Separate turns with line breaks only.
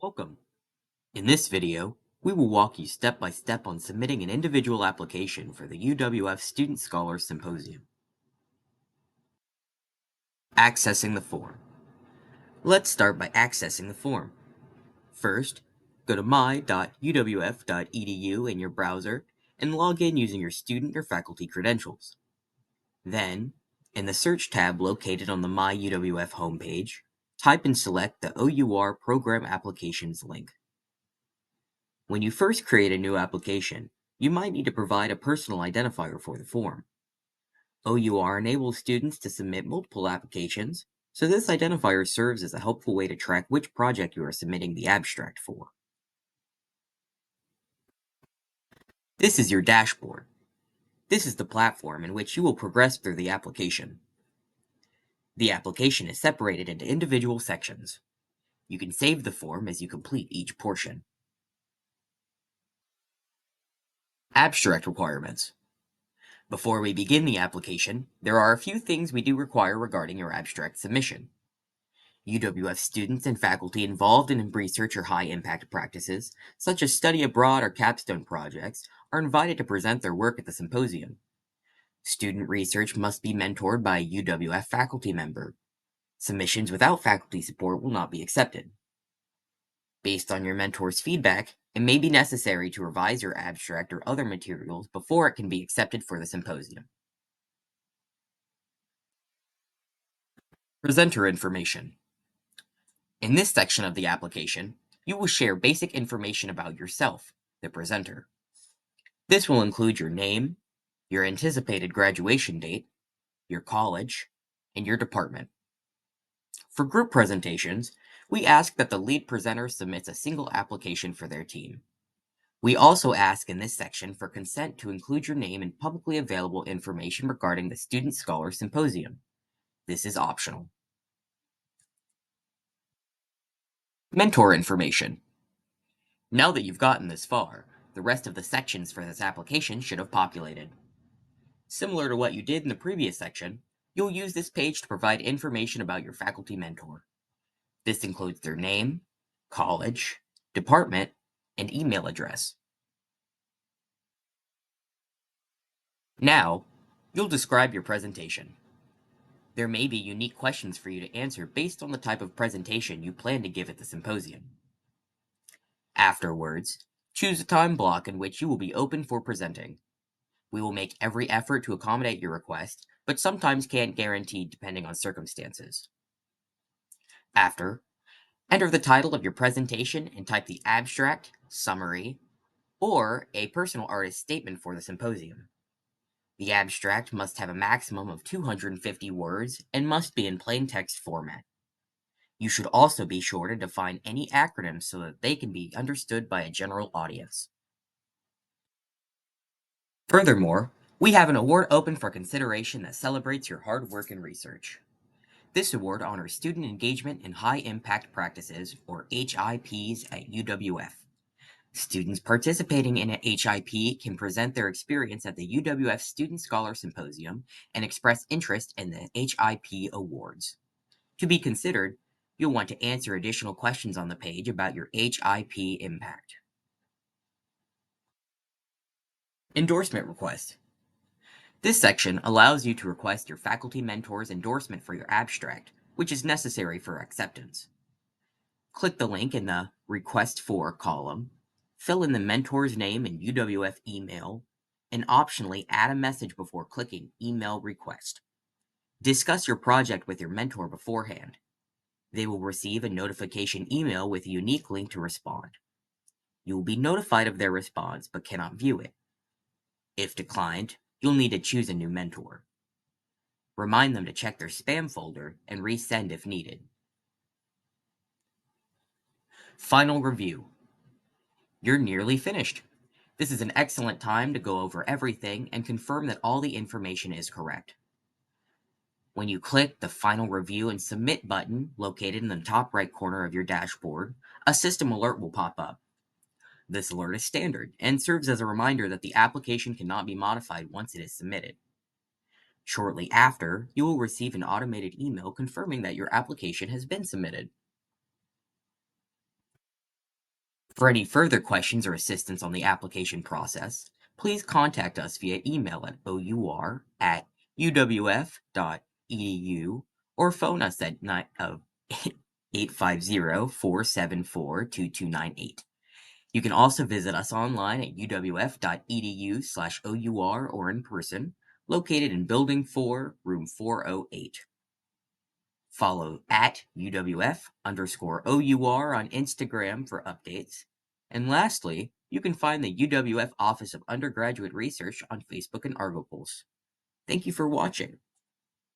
Welcome. In this video, we will walk you step by step on submitting an individual application for the UWF Student Scholars Symposium. Accessing the form. Let's start by accessing the form. First, go to my.uwf.edu in your browser and log in using your student or faculty credentials. Then, in the Search tab located on the My UWF homepage, type and select the OUR Program Applications link. When you first create a new application, you might need to provide a personal identifier for the form. OUR enables students to submit multiple applications, so this identifier serves as a helpful way to track which project you are submitting the abstract for. This is your dashboard. This is the platform in which you will progress through the application. The application is separated into individual sections. You can save the form as you complete each portion. Abstract requirements. Before we begin the application, there are a few things we do require regarding your abstract submission. UWF students and faculty involved in research or high-impact practices, such as study abroad or capstone projects, are invited to present their work at the symposium. Student research must be mentored by a UWF faculty member. Submissions without faculty support will not be accepted. Based on your mentor's feedback, it may be necessary to revise your abstract or other materials before it can be accepted for the symposium. Presenter information. In this section of the application, you will share basic information about yourself, the presenter. This will include your name, your anticipated graduation date, your college, and your department. For group presentations, we ask that the lead presenter submits a single application for their team. We also ask in this section for consent to include your name in publicly available information regarding the Student Scholars Symposium. This is optional. Mentor information. Now that you've gotten this far, the rest of the sections for this application should have populated. Similar to what you did in the previous section, you'll use this page to provide information about your faculty mentor. This includes their name, college, department, and email address. Now, you'll describe your presentation. There may be unique questions for you to answer based on the type of presentation you plan to give at the symposium. Afterwards, choose a time block in which you will be open for presenting. We will make every effort to accommodate your request, but sometimes can't guarantee depending on circumstances. After, enter the title of your presentation and type the abstract, summary, or a personal artist statement for the symposium. The abstract must have a maximum of 250 words and must be in plain text format. You should also be sure to define any acronyms so that they can be understood by a general audience. Furthermore, we have an award open for consideration that celebrates your hard work and research. This award honors student engagement in high-impact practices, or HIPs, at UWF. Students participating in an HIP can present their experience at the UWF Student Scholars Symposium and express interest in the HIP awards. To be considered, you'll want to answer additional questions on the page about your HIP impact. Endorsement request. This section allows you to request your faculty mentor's endorsement for your abstract, which is necessary for acceptance. Click the link in the Request For column, fill in the mentor's name and UWF email, and optionally add a message before clicking Email Request. Discuss your project with your mentor beforehand. They will receive a notification email with a unique link to respond. You will be notified of their response but cannot view it. If declined, you'll need to choose a new mentor. Remind them to check their spam folder and resend if needed. Final review. You're nearly finished. This is an excellent time to go over everything and confirm that all the information is correct. When you click the Final Review and Submit button located in the top right corner of your dashboard, a system alert will pop up. This alert is standard and serves as a reminder that the application cannot be modified once it is submitted. Shortly after, you will receive an automated email confirming that your application has been submitted. For any further questions or assistance on the application process, please contact us via email at our@uwf.edu or phone us at 850-474-2298. You can also visit us online at uwf.edu/our or in person, located in Building 4, Room 408. Follow at UWF_OUR on Instagram for updates. And lastly, you can find the UWF Office of Undergraduate Research on Facebook and Argopulse. Thank you for watching.